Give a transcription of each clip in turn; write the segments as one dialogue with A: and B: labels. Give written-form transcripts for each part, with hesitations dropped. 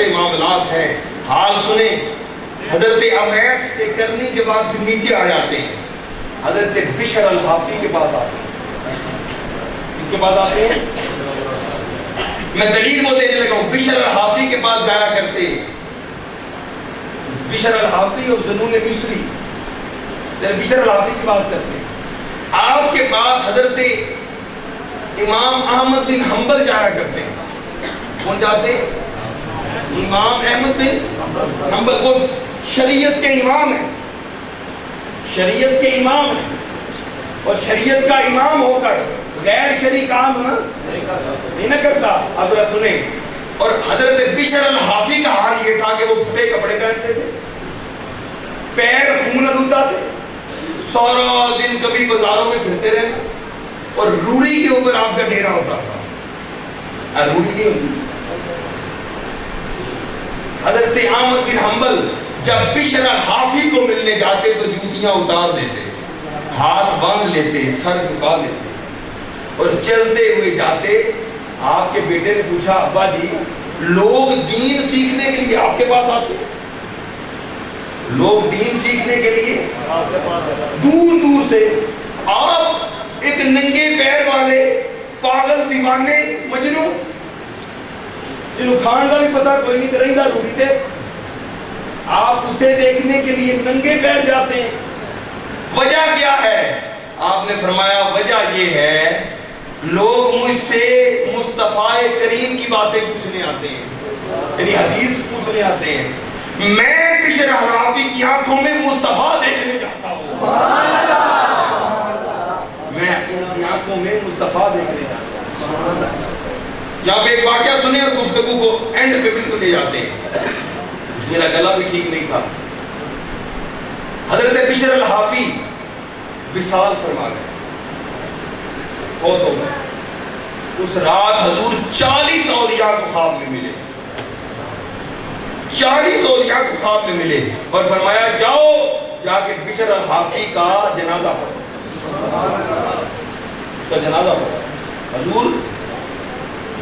A: ایسے معاملات ہیں. حال سنیں. حضرت اویس کے کرنے کے بعد پھر نیچے آ جاتے ہیں, حضرت بشر الحافی کے پاس آتے ہیں. کس کے پاس آتے ہیں؟ میں دلیل وہ دینے لگا ہوں. بشر الحافی کے پاس جایا کرتے, بشر الحافی اور ذنون مصری. بشر الحافی کی بات کرتے ہیں. آپ کے پاس حضرت امام احمد بن حنبل جایا کرتے ہیں. کون جاتے؟ امام احمد بن حنبل. وہ شریعت کے امام ہیں, شریعت کے امام ہیں, اور شریعت کا امام ہو کر غیر شرعی کام نہیں نہ کرتا. اب ذرا سنیں. اور حضرت بشر الحافی کا حال یہ تھا کہ وہ پھٹے کپڑے پہنتے تھے, پیر خون آلودہ تھے, سارا دن کبھی بازاروں میں پھرتے رہتے, اور روڑی کے اوپر آپ کا ڈیرا ہوتا تھا. روڑی نہیں ہوتی. حضرت احمد بن حنبل جب بشر الحافی کو ملنے جاتے تو جوتیاں اتار دیتے, ہاتھ باندھ لیتے, سر جھکا لیتے اور چلتے ہوئے جاتے. آپ کے بیٹے نے پوچھا, ابا جی لوگ دین سیکھنے کے لیے آپ کے پاس آتے ہیں, لوگ دین سیکھنے کے لیے دور دور سے, آپ ایک ننگے پیر والے پاگل دیوانے مجنوں جنہوں کھان کا بھی پتا کوئی نہیں رہتا روڑی تے, آپ اسے دیکھنے کے لیے ننگے پیر جاتے ہیں. وجہ کیا ہے؟ آپ نے فرمایا وجہ یہ ہے لوگ مجھ سے مصطفیٰ کریم کی باتیں پوچھنے آتے ہیں, یعنی حدیث پوچھنے آتے ہیں. میں بشر الحافی کی آنکھوں میں مصطفیٰ دیکھنے جاتا ہوں. میں ان کی آنکھوں میں مصطفیٰ دیکھنے جاتا ہوں. یہاں پہ ایک واقعہ سنیں اور گفتگو کو اینڈ پہ بالکل لے جاتے ہیں. میرا گلا بھی ٹھیک نہیں تھا. حضرت بشر الحافی وصال فرما گئے, بہت ہو گئے. اس رات حضور 40 اولیاء کو خواب میں ملے, 40 اولیاء کو خواب میں ملے اور فرمایا جاؤ جا کے بشر الحافی کا جنازہ پڑھو, اس کا جنازہ پڑھو. حضور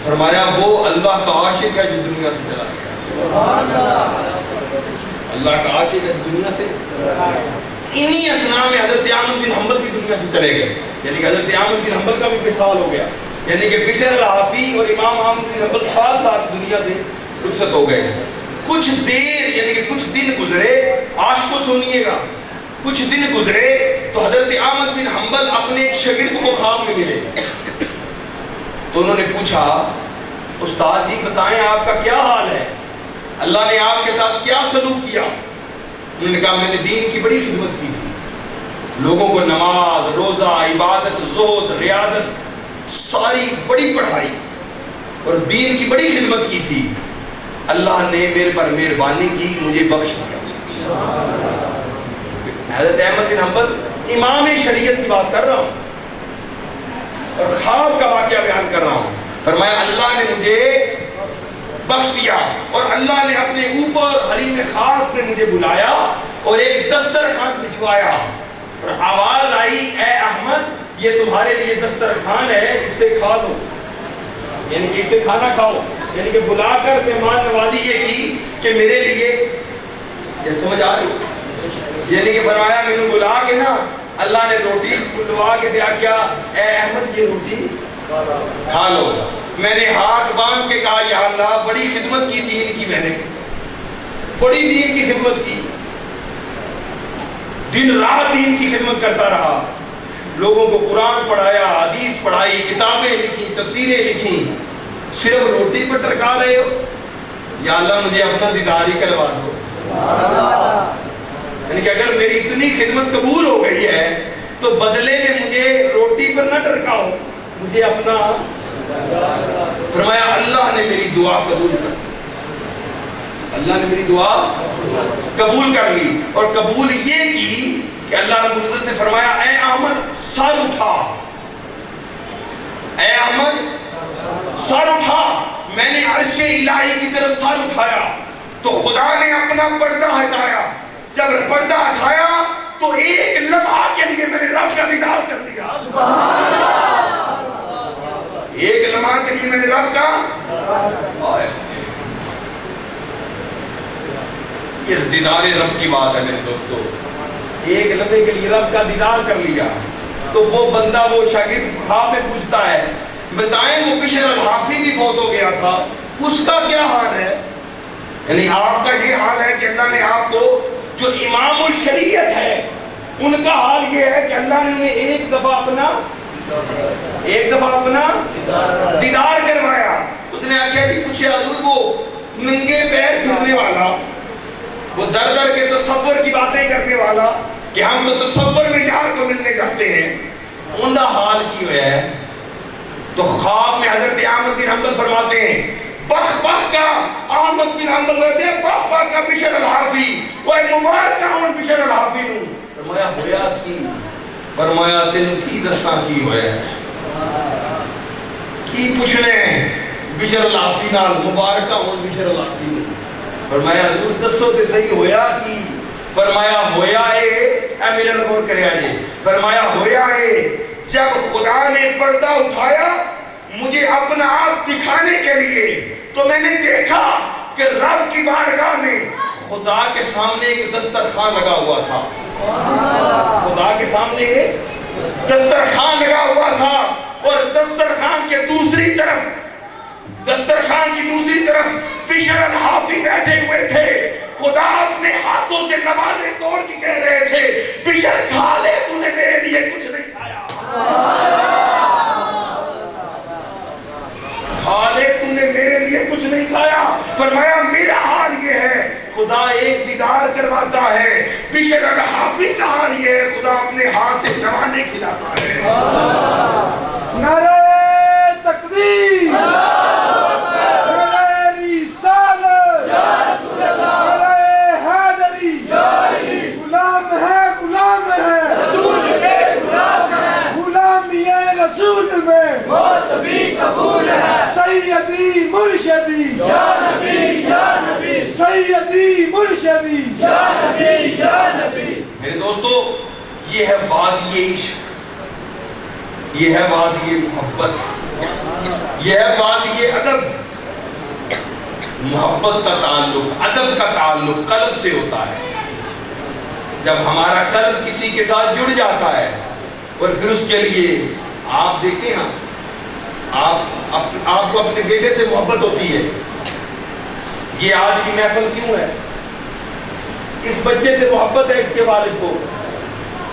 A: فرمایا وہ اللہ کا عاشق ہے جو دنیا سے چلا گیا. اللہ کا عاشق ہے دنیا سے. انہی اسنا میں حضرت احمد بن حنبل بھی دنیا سے چلے گئے, یعنی کہ حضرت احمد بن حنبل کا بھی وصال ہو گیا, یعنی کہ بشر الحافی اور امام احمد بن حنبل ساتھ ساتھ دنیا سے رخصت ہو گئے. کچھ دیر یعنی کہ کچھ دن گزرے, عاشقو سنیے گا, کچھ دن گزرے تو حضرت احمد بن حنبل اپنے ایک شاگرد کو خواب میں ملے. تو انہوں نے پوچھا استاد جی بتائیں آپ کا کیا حال ہے, اللہ نے آپ کے ساتھ کیا سلوک کیا؟ انہوں نے کہا میں نے دین کی بڑی خدمت کی تھی, لوگوں کو نماز, روزہ, عبادت, زہد, ریاضت, ساری بڑی پڑھائی اور دین کی بڑی خدمت کی تھی. اللہ نے میرے پر مہربانی کی, مجھے بخش دیا. حضرت احمد بن حنبل امام شریعت کی بات کر رہا ہوں اور خواب کا واقعہ بیان کر رہا ہوں. فرمایا اللہ نے مجھے بخش دیا اور اللہ نے اپنے اوپر حریم خاص میں مجھے بلایا اور ایک دسترخوان بچھوایا اور آواز آئی اے احمد یہ تمہارے لیے دسترخوان ہے, اس سے کھا لو, یعنی کہ اسے کھانا کھاؤ. یعنی کہ بلا کر مہمان نوازی یہ کی کہ میرے لیے, یہ سمجھ آ رہی, یعنی کہ فرمایا میں نے بلا کے نا اللہ نے روٹی بلوا کے دیا, کیا اے احمد یہ روٹی کھا لو. میں نے ہاتھ باندھ کے کہا یا اللہ بڑی خدمت کی دین کی, میں نے بڑی دین کی خدمت کی, دن رات دین کی خدمت کرتا رہا, لوگوں کو قرآن پڑھایا, حدیث پڑھائی, کتابیں لکھی, تفسیریں لکھی, صرف روٹی پر ٹرکا رہے ہو, یا اللہ مجھے اپنا دیدار ہی کروا دو. یعنی کہ اگر میری اتنی خدمت قبول ہو گئی ہے تو بدلے میں مجھے روٹی پر نہ ٹرکاؤ, مجھے اپنا. فرمایا اللہ نے میری دعا قبول کر, اللہ نے میری دعا قبول کر لی. اور قبول یہ کی کہ اللہ رب العزت نے فرمایا اے احمد سر اٹھا, اے احمد سر اٹھا. میں نے عرش الہی کی طرف سر اٹھایا تو خدا نے اپنا پردہ ہٹایا. جب پردہ ہٹایا تو ایک لمحہ کے لیے میں نے رب کا دیدار کر لیا. ایک لمحہ کے لیے میں نے رب کا. یہ دیدار رب کی بات ہے میرے دوستو. ایک لمحے کے لیے رب کا دیدار کر لیا تو وہ بندہ وہ شاگرد خواب میں پوچھتا ہے بتائیں وہ بشر الحافی بھی فوت ہو گیا تھا اس کا کیا حال ہے. یعنی آپ کا یہ حال ہے کہ اللہ نے آپ کو جو امام الشریعت ہے ان کا حال یہ ہے کہ اللہ نے انہیں ایک دفعہ اپنا دیدار کروایا. اس نے آخیا کہ پوچھے حضور وہ ننگے پیر پھرنے والا وہ در در کے تصور کی باتیں کرنے والا کہ ہم تو تصور میں یار کو ملنے جاتے ہیں ان کا حال کی ہوا ہے. تو خواب میں حضرت احمد بن حنبل فرماتے ہیں بخ بخ کا احمد بن حنبل کہتے ہیں بخ بخ کا بشر الحافی وہ مبارک ہوں بشر الحافی نوں. فرمایا ہویا کی فرمایا تینوں کی دساں کی ہویا ہے کی پوچھنے بشر الحافی نال مبارک ہوں بشر الحافی نوں. فرمایا حضور دسو تے صحیح ہویا کی. فرمایا ہویا اے میرے نور کریا جی. فرمایا ہویا جب خدا نے پردہ اٹھایا مجھے اپنا آپ دکھانے کے لیے تو میں نے دیکھا کہ رب کی بارگاہ میں خدا کے سامنے ایک دسترخوان لگا ہوا تھا. خدا کے سامنے ایک دسترخوان لگا ہوا تھا اور دسترخوان کی دوسری طرف بشر الحافی بیٹھے ہوئے تھے. خدا اپنے ہاتھوں سے نوازے توڑ کے کہہ رہے تھے بشر کھا لے تو نے میرے لیے کچھ نہیں کھایا. کھا لے تو نے میرے لیے کچھ نہیں کھایا. فرمایا میرا حال یہ ہے خدا ایک دیدار کرواتا ہے. بشر الحافی کا حال یہ ہے خدا اپنے ہاتھ سے جوانے کھلاتا ہے.
B: نعرہ تکبیر سیدی مرشدی یا نبی یا نبی سیدی مرشدی یا نبی یا نبی.
A: میرے دوستو یہ ہے وادی عشق, یہ ہے وادی محبت, یہ ہے وادی ادب. محبت کا تعلق ادب کا تعلق قلب سے ہوتا ہے. جب ہمارا قلب کسی کے ساتھ جڑ جاتا ہے اور پھر اس کے لیے آپ دیکھیں نا آپ کو اپنے بیٹے سے محبت ہوتی ہے. یہ آج کی محفل کیوں ہے؟ اس بچے سے محبت ہے اس کے والد کو,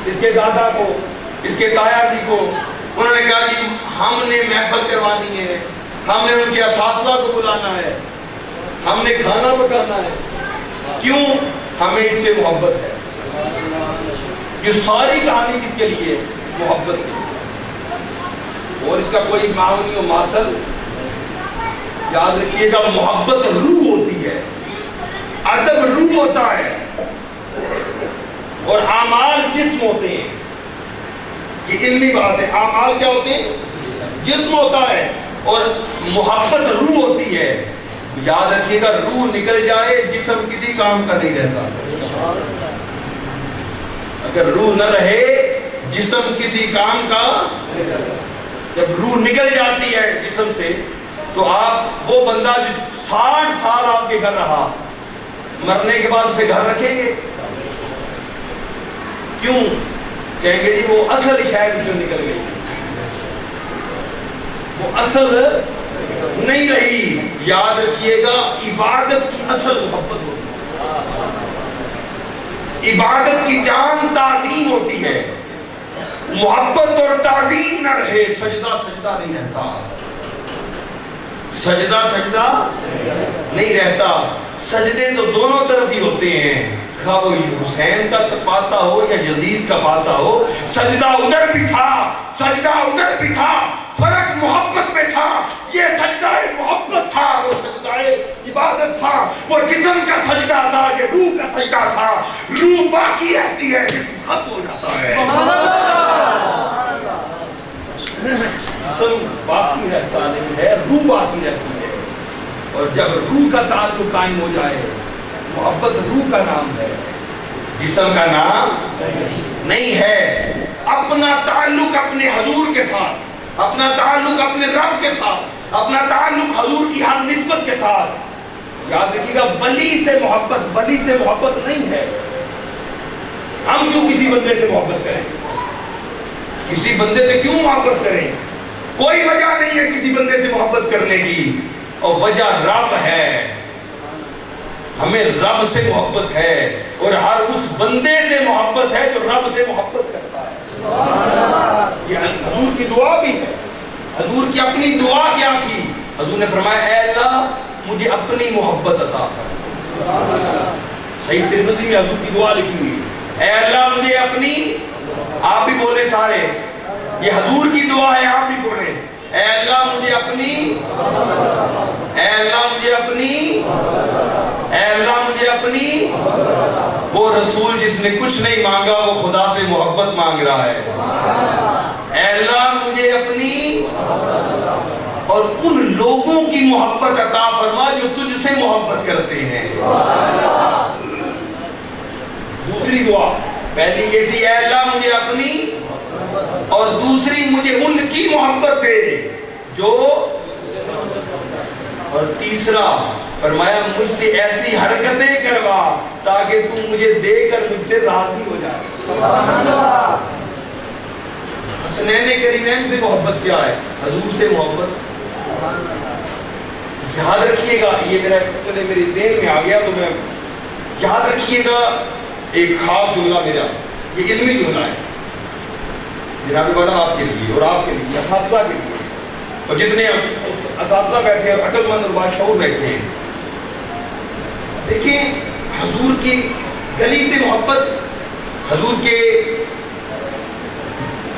A: اس کے دادا کو, اس کے تایا جی کو. انہوں نے کہا جی ہم نے محفل کروانی ہے, ہم نے ان کے اساتذہ کو بلانا ہے, ہم نے کھانا پکانا ہے. کیوں؟ ہمیں اس سے محبت ہے. یہ ساری کہانی کس کے لیے؟ محبت کے لیے. اور اس کا کوئی معاونی و ماصل یاد رکھیے گا. محبت روح ہوتی ہے, ادب روح ہوتا ہے اور اعمال جسم ہوتے ہیں. یہ علمی بات ہے. اعمال کیا ہوتے ہیں؟ جسم ہوتا ہے اور محبت روح ہوتی ہے. یاد رکھیے گا روح نکل جائے جسم کسی کام کا نہیں رہتا. اگر روح نہ رہے جسم کسی کام کا. جب روح نکل جاتی ہے جسم سے تو آپ وہ بندہ جو 60 سال آپ کے گھر رہا مرنے کے بعد اسے گھر رکھیں گے؟ کیوں؟ کہیں گے جی وہ اصل شاید جو نکل گئی, وہ اصل نہیں رہی. یاد رکھیے گا عبادت کی اصل محبت ہوتی ہے. عبادت کی جان تعظیم ہوتی ہے. محبت اور تعظیم نہ رہے سجدہ نہیں رہتا. سجدہ نہیں رہتا. سجدے تو دونوں طرف ہی ہوتے ہیں, خواہ وہ حسین کا پاسا ہو یا یزید کا پاسا ہو. سجدہ ادھر بھی تھا, سجدہ ادھر بھی تھا, فرق محبت میں تھا. یہ سجدہ محبت تھا, وہ سجدہ عبادت تھا. وہ جسم کا سجدہ تھا, یہ روح کا سجدہ تھا. روح باقی رہتی ہے, جسم ختم ہو جاتا ہے. جسم باقی رہتا نہیں ہے, روح باقی رہتی ہے. اور جب روح کا تعلق قائم ہو جائے, محبت روح کا نام ہے, جسم کا نام نہیں ہے. اپنا تعلق اپنے حضور کے ساتھ, اپنا تعلق اپنے رب کے ساتھ, اپنا تعلق حضور کی ہر نسبت کے ساتھ یاد رکھیے گا، ولی سے محبت نہیں ہے۔ ہم کیوں کسی بندے سے محبت کریں؟ کسی بندے سے کیوں محبت کریں؟ کوئی وجہ نہیں ہے کسی بندے سے محبت کرنے کی، اور وجہ رب ہے۔ ہمیں رب سے محبت ہے، اور ہر اس بندے سے محبت ہے جو رب سے محبت کرتا ہے۔ یہ حضور کی دعا بھی ہے۔ حضور کی اپنی دعا کیا تھی؟ حضور نے فرمایا اے اللہ مجھے اپنی محبت عطا فرما۔ صحیح ترمذی میں حضور کی دعا لکھی ہوئی، اے اللہ مجھے اپنی، آپ بھی بولے سارے، یہ حضور کی دعا ہے، آپ بھی بولیں، اے اللہ مجھے اپنی، اے اللہ مجھے اپنی، اے اللہ مجھے اپنی۔ وہ رسول جس نے کچھ نہیں مانگا وہ خدا سے محبت مانگ رہا ہے۔ اے اللہ مجھے اپنی اور ان لوگوں کی محبت عطا فرما جو تجھ سے محبت کرتے ہیں۔ دوسری دعا، پہلی یہ تھی اے اللہ مجھے اپنی، اور دوسری مجھے ان کی محبت دے جو، اور تیسرا فرمایا مجھ سے ایسی حرکتیں کروا تاکہ تم مجھے دے کر مجھ سے راضی ہو جائے۔ حسنین کریمین سے محبت کیا ہے؟ حضور سے محبت۔ یاد رکھیے گا، یہ میرے ذہن میں آ گیا تو میں یاد رکھیے گا ایک خاص جملہ میرا، یہ علمی جملہ ہے جناب والا، آپ کے لیے اور آپ کے لیے، اساتذہ کے لیے، اور جتنے اساتذہ بیٹھے اور عقل مند اور باشعور بیٹھے ہیں۔ دیکھیں حضور کی گلی سے محبت، حضور کے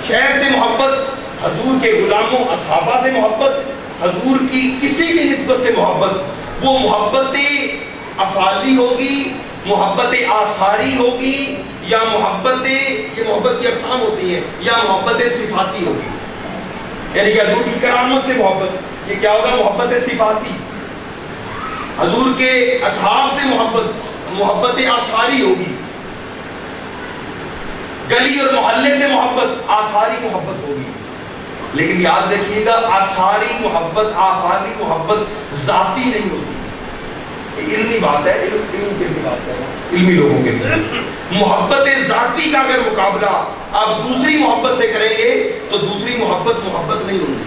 A: شہر سے محبت، حضور کے غلاموں اصحابہ سے محبت، حضور کی کسی بھی نسبت سے محبت، وہ محبت افعالی ہوگی، محبت آثاری ہوگی، یا محبت، یہ محبت کی اقسام ہوتی ہیں، یا محبت صفاتی ہوگی۔ یعنی کہ حضور کی کرامت سے محبت، یہ کیا ہوگا؟ محبت صفاتی۔ حضور کے اصحاب سے محبت آثاری ہوگی۔ گلی اور محلے سے محبت آثاری محبت ہوگی۔ لیکن یاد رکھیے گا آثاری محبت، آفالی محبت ذاتی نہیں ہوتی۔ یہ علمی بات ہے، علم کے لیے بات ہے، علمی لوگوں کے لیے۔ محبت ذاتی کا اگر مقابلہ آپ دوسری محبت سے کریں گے تو دوسری محبت نہیں ہوگی۔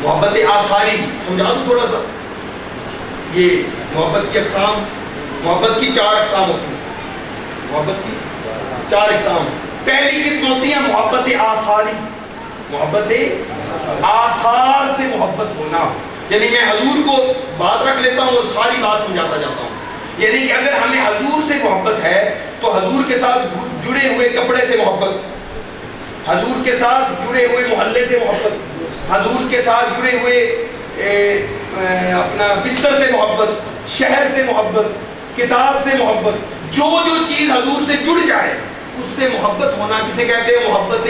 A: محبت آثاری سمجھا دوں تھوڑا سا، یہ محبت کی اقسام، محبت کی 4 اقسام ہوتی ہیں، محبت کی 4 اقسام۔ پہلی قسم ہوتی ہے محبت آثاری، محبت آثار سے محبت ہونا، یعنی میں حضور کو بات رکھ لیتا ہوں اور ساری بات سمجھاتا جاتا ہوں۔ یعنی کہ اگر ہمیں حضور سے محبت ہے تو حضور کے ساتھ جڑے ہوئے کپڑے سے محبت، حضور کے ساتھ جڑے ہوئے محلے سے محبت، حضور کے ساتھ جڑے ہوئے اپنا بستر سے محبت، شہر سے محبت، کتاب سے محبت، جو چیز حضور سے جڑ جائے اس سے محبت ہونا کسے کہتے ہیں؟ محبت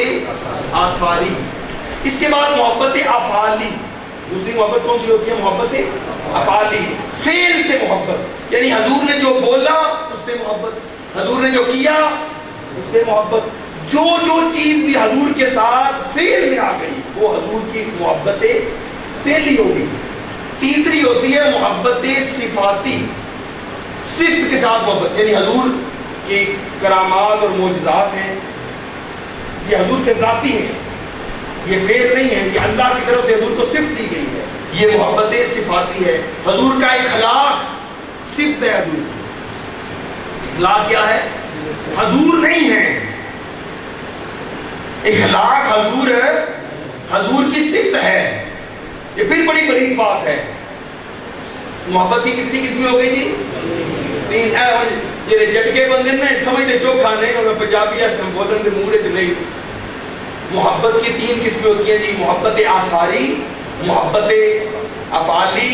A: آثاری۔ اس کے بعد محبت افعالی، دوسری محبت کون سی ہوتی ہے؟ محبت افعالی، فعل سے محبت، یعنی حضور نے جو بولا اس سے محبت، حضور نے جو کیا اس سے محبت، جو چیز بھی حضور کے ساتھ فعل میں آ گئی وہ حضور کی محبت فعلی ہوگی۔ تیسری ہوتی ہے محبت صفاتی، صفت کے ساتھ محبت، یعنی حضور کی کرامات اور معجزات ہیں، یہ حضور کے ذاتی ہیں، یہ فعل نہیں ہے، یہ اللہ کی طرف سے حضور کو صفت دی گئی ہے، یہ محبت صفاتی ہے۔ حضور کا اخلاق صفت ہے، حضور اخلاق کیا ہے؟ حضور نہیں ہے، اخلاق حضور ہے، حضور کی صفت ہے۔ یہ پھر بڑی بڑی بات ہے۔ محبت کی کتنی قسمیں ہو گئی جی؟ 3۔ یہ جٹکے بندے نا سمجھتے چوکھا نہیں، اور پنجابی اسلم بولن دے منہ وچ نہیں۔ محبت کی 3 قسمیں ہوتی ہیں جی، محبت آثاری، محبت افعالی،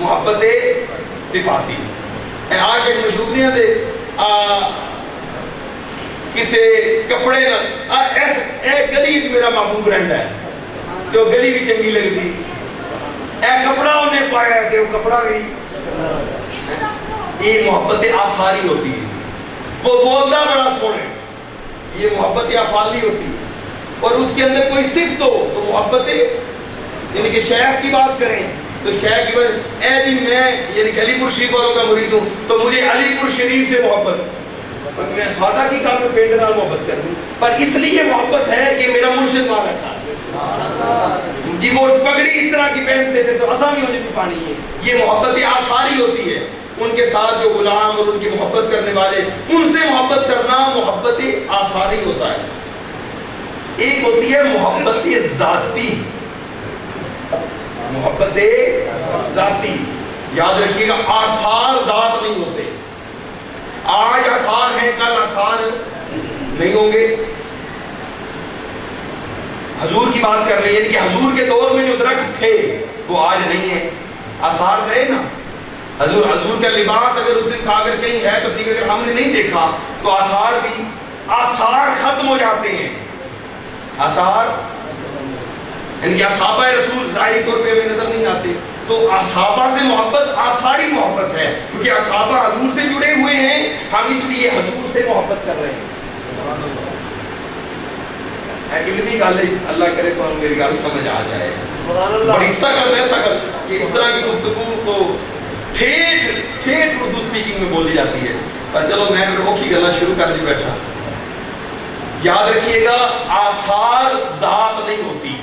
A: محبت صفاتی۔ عاشق مشہور نہیں دے کسے کپڑے اے گلی وچ میرا محبوب رہندا ہے جو گلی وچ چنگی لگدی، اے کپڑا انہیں پایا ہے کہ وہ کپڑا بھی، یہ محبت آثاری ہوتی ہے۔ وہ بولتا بڑا سونے، یہ محبت افعالی ہوتی ہے۔ اور اس کے اندر کوئی صفت ہو تو محبت، یعنی کہ شیخ کی بات کریں تو شیخ کی اے جی میں یعنی کہ علی پور شریف والوں کا مرید ہوں تو مجھے علی پور شریف سے محبت، میں سادہ کی کام میں پینڈ نال محبت کر دوں، پر اس لیے محبت ہے کہ میرا مرشد وہاں رکھا جی وہ پگڑی اس طرح کی پہنتے تھے تو اسامی ہونے کی پانی ہے، یہ محبت آثاری ہوتی ہے، ان کے ساتھ جو غلام اور ان کی محبت کرنے والے ان سے محبت کرنا محبت آثاری ہوتا ہے۔ ایک ہوتی ہے محبت ذاتی، محبت ذاتی یاد رکھیے گا، آثار ذات نہیں ہوتے، آج آثار ہیں کل آثار نہیں ہوں گے۔ حضور کی بات کر رہے ہیں، یعنی کہ حضور کے دور میں جو درخت تھے وہ آج نہیں ہے، آثار رہے نا۔ حضور کا لباس اگر اس دن تھا اگر کہیں ہے تو ٹھیک، اگر ہم نے نہیں دیکھا تو آثار بھی آثار ختم ہو جاتے ہیں، آثار یعنی کہ اصحابہ رسول ظاہری طور پہ ہمیں نظر نہیں آتے، تو اصحابہ سے محبت آثاری محبت ہے، کیونکہ اصحابہ حضور سے جڑے ہوئے ہیں، ہم اس لیے حضور سے محبت کر رہے ہیں۔ علمی گل ہے، اللہ کرے تو میری گل سمجھ آ جائے، بڑی سخت ہے سخت کہ اس طرح کی گفتگو تو ٹھیٹ اردو سپیکنگ میں بولی جاتی ہے، پر چلو میں پھر اوکھی گلا شروع کر دی بیٹھا۔ یاد رکھیے گا آثار ذات نہیں ہوتی،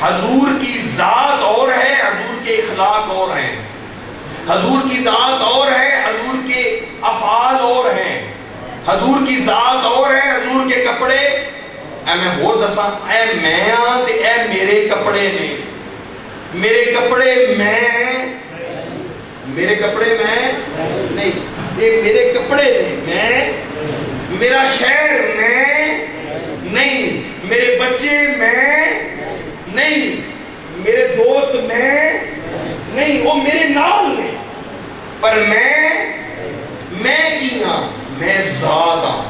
A: حضور کی ذات اور ہے، حضور کے اخلاق اور ہیں، حضور کی ذات اور ہے، حضور کے افعال اور ہیں، حضور کی ذات اور ہے، حضور کے کپڑے اے میں ہور دساں اے میں ہاں تے اے میرے کپڑے نے، میرے کپڑے میرے کپڑے میں نہیں، یہ میرے کپڑے میں، میرا شہر میں نہیں، میرے بچے میں نہیں، میرے دوست میں نہیں، وہ میرے نال نے، پر میں کی ہاں، میں ذات ہاں۔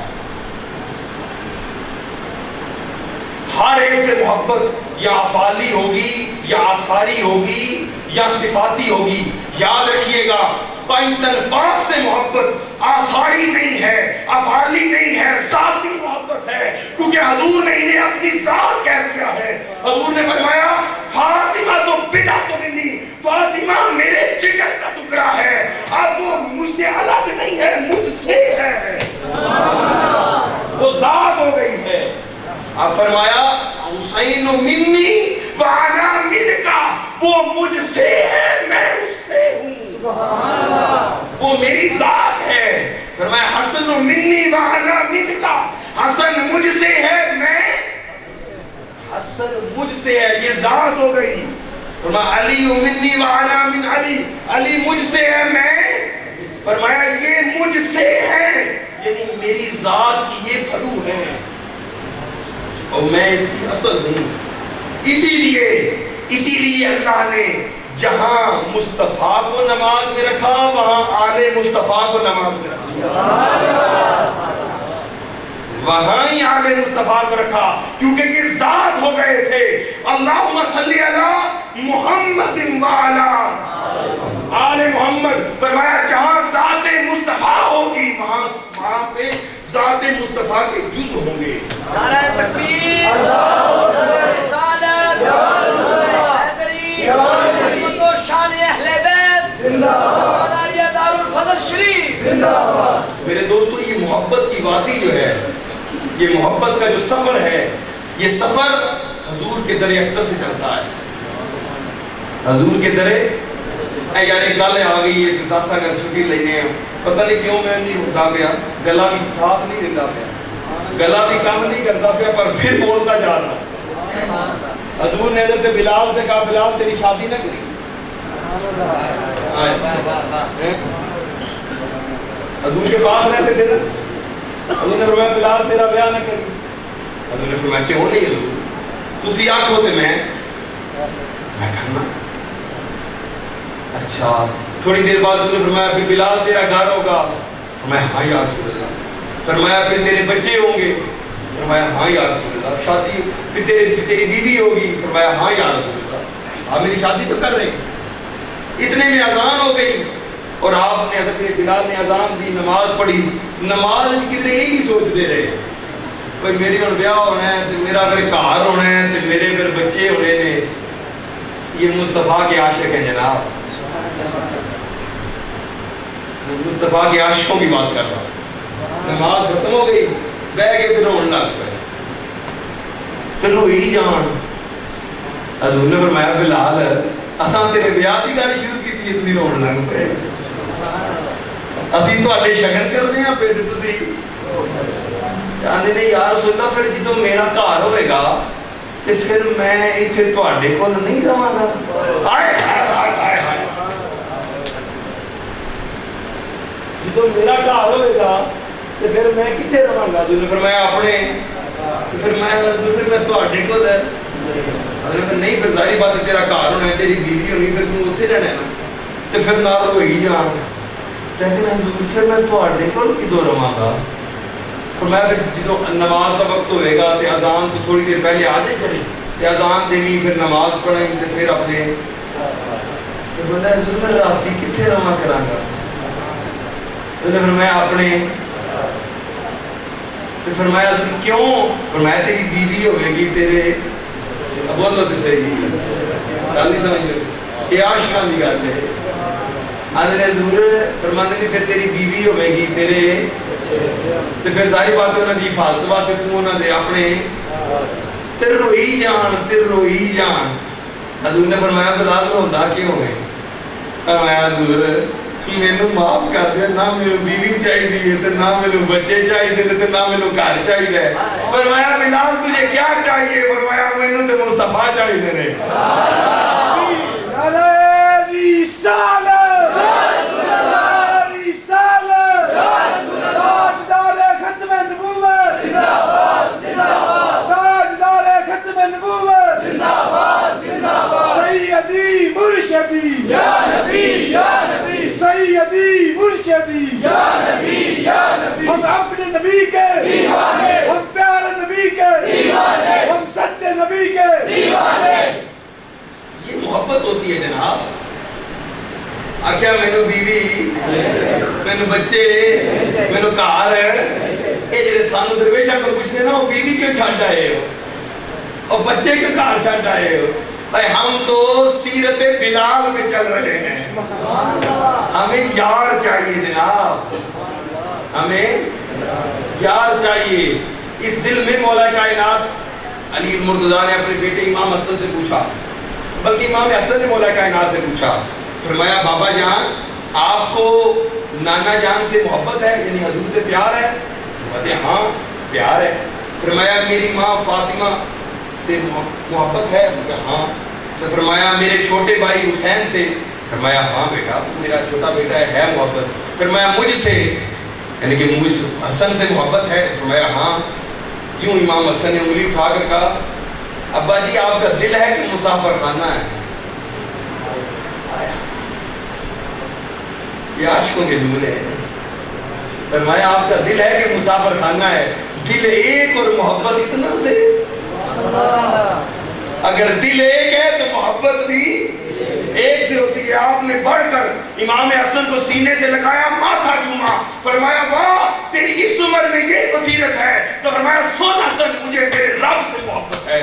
A: ہر ایک سے محبت یا افعالی ہوگی یا آثاری ہوگی یا صفاتی ہوگی۔ یاد رکھیے گا پینتن پاک سے محبت آثاری نہیں ہے، افعالی نہیں ہے، ذاتی محبت ہے، کیونکہ حضور نے انہیں اپنی ذات کہہ دیا ہے۔ حضور نے فرمایا فاطمہ تو بضعۃ منی، فاطمہ میرے جگر کا ٹکڑا ہے، اب وہ مجھ سے الگ نہیں ہے، مجھ سے ہے، وہ ذات ہو گئی ہے۔ اب فرمایا حسین منی وانا منکا، وہ مجھ سے ہے میں اس سے ہوں، وہ میری ذات ہے۔ فرمایا حسن منی وانا منکا، حسن مجھ سے ہے میں، حسن مجھ سے ہے، یہ ذات ہو گئی۔ فرمایا علی منی وانا من علی، علی مجھ سے ہے میں، فرمایا یہ مجھ سے ہے، یعنی میری ذات کی یہ فرو ہے اور میں اس کی اصل ہوں۔ اسی لیے اللہ نے جہاں مصطفیٰ کو نماز میں رکھا وہاں آل مصطفیٰ کو نماز میں رکھا، وہاں ہی آل مصطفیٰ کو رکھا، کیونکہ یہ ذات ہو گئے تھے۔ اللہم صلی علی محمد وعلی آل محمد، فرمایا جہاں ذات مصطفیٰ ہوگی وہاں پہ ذات مصطفیٰ کے جز ہوں گے۔
C: نعرہ تکبیر، رسالت، حیدری، محمد و شان اہل بیت، سالانیہ دار الفضل شریف۔
A: میرے دوستو یہ محبت کی وادی جو ہے، یہ محبت کا جو سفر ہے، یہ سفر حضور کے در اقدس سے چلتا ہے، حضور کے در یعنی گل آ گئی ہے 10 اگر چھٹی لینے ہیں، پتہ نہیں کیوں میں نہیں اٹھتا پیا، گلا بھی ساتھ نہیں دیتا پیا، گلا بھی کام نہیں کرتا پیا، پر پھر بولتا جا رہا۔ حضور نے حضرت بلال سے کہا بلال تیری شادی نہ کری، حضور کے پاس رہتے تھے نا، حضور نے فرمایا بلال تیرا بیاہ نہ کری، حضور نے فرمایا کیوں نہیں حضور، تسی آنکھوں تے میں کرنا۔ اچھا تھوڑی دیر بعد حضور نے فرمایا پھر بلال تیرا گھر ہوگا، فرمایا ہاں یا رسول اللہ، فرمایا پھر تیرے بچے ہوں گے، فرمایا ہاں یا رسول اللہ، شادی پھر تیری بیوی ہوگی، فرمایا ہاں یا رسول اللہ، آپ میری شادی تو کر رہے ہیں۔ اتنے میں اذان ہو گئی اور آپ نے حضرت بلال نے اذان دی، نماز پڑھی، نماز کدھر یہی سوچتے رہے بھائی میری ہوں بیاہ ہونا ہے، میرا اگر گھر ہونا ہے، میرے پھر بچے ہونے نے، یہ مصطفیٰ کے عاشق ہیں جناب، مصطفیٰ کے عاشقوں کی بات کر رہا ہوں۔ نماز ختم ہو گئی، بہ کے پھر رونے لگ پئے، پھر روئی جان۔ حضور نے فرمایا بلال اساں تیرے بیاہ دی گل شروع کی تھی، تسی رونے لگ پئے، اسی تواڈے شگن کرنے ہاں پھر تسی کہندے نے یا رسول اللہ پھر جدوں میرا گھر ہوئے گا تے پھر میں ایتھے تواڈے کول نہیں رہاں گا۔ ہائے ہائے ہائے ہائے، جدوں میرا گھر ہوئے گا تے پھر میں کتے رہاں گا؟ حضور نے فرمایا اپنے، پھر میں تواڈے کول نہیں، پھر ظاہری بات ہے تیرا گھر ہونا ہے، تیری بیوی ہونی، پھر تم اتنے رہنا ہے نا، تے پھر نال ہوئی جان۔ لیکن حضور پھر میں تواڈے کول کدوں رہاں گا؟ فرمایا پھر جدوں نماز کا وقت ہوئے گا تے اذان تو تھوڑی دیر پہلے آ جائے کریں، تے اذان دینی، پھر نماز پڑھیں، تے پھر اپنے فرمایا حضور میں راتی کتنے رہاں کراں گا؟ فرمایا اپنے، تے فرمایا حضور کیوں؟ فرمایا تیری بیوی ہوئے گی تیرے، بولو تے صحیح گل نہیں سمجھ لو، یہ عاشقاں دی گل ہے۔ حضور فرماندے نے پھر تیری بیوی ہوئے گی تیرے، تے پھر ظاہری بات ہے انہاں دی حفاظت واسطے تو انہاں دے اپنے، تے روئی جان تے روئی جان۔ حضور نے فرمایا بلال روندا کیوں ہے؟ فرمایا حضور مینوں معاف کر دے، نہ میری بیوی چاہیے تے نہ میرے بچے چاہیے تے نہ میرے گھر چاہیے۔ فرمایا بلال تجھے کیا چاہیے؟ فرمایا مینوں تے مصطفیٰ چاہیے نے۔
B: سیدی مرشدی یا نبی یا نبی، ہم اپنے نبی کے دیوانے، ہم پیارے نبی کے دیوانے، ہم سچے نبی کے دیوانے۔
A: یہ محبت ہوتی ہے جناب۔ آکھیا مینوں بیوی، مینوں بچے، مینوں گھر، اے جڑے سانوں درویشاں کو پوچھتے نا وہ بیوی کیوں چھڈ آئے ہو اور بچے کیوں گھر چھڈ آئے ہو؟ بھائی ہم تو سیرت بلال میں چل رہے ہیں، ہمیں یار چاہیے جناب، ہمیں یار چاہیے۔ اس دل میں مولا کائنات علی المرتضیٰ نے اپنے بیٹے امام حسن سے پوچھا، بلکہ امام حسن نے مولا کائنات سے پوچھا، فرمایا بابا جان آپ کو نانا جان سے محبت ہے، یعنی حضور سے پیار ہے؟ فرماتے ہاں پیار ہے۔ فرمایا میری ماں فاطمہ سے محبت ہے؟ ہاں۔ تو فرمایا میرے چھوٹے بھائی حسین سے؟ فرمایا ہاں بیٹا میرا چھوٹا بیٹا ہے محبت۔ فرمایا مجھ سے یعنی کہ مجھ حسن سے محبت ہے؟ فرمایا ہاں۔ یوں امام حسن نے انگلی اٹھا کر کہا ابا جی آپ کا دل ہے کہ مسافر خانہ ہے؟ یہ عاشقوں کے جملے ہیں۔ فرمایا آپ کا دل ہے کہ مسافر خانہ ہے، دل ایک اور محبت اتنا سے؟ اگر دل ایک ہے تو محبت بھی ایک سے ہوتی ہے۔ آپ نے بڑھ کر امام حسن کو سینے سے لگایا، ماتھا چوما، فرمایا واہ تیری اس عمر میں یہ بصیرت ہے؟ تو فرمایا سن حسن مجھے میرے رب سے محبت ہے،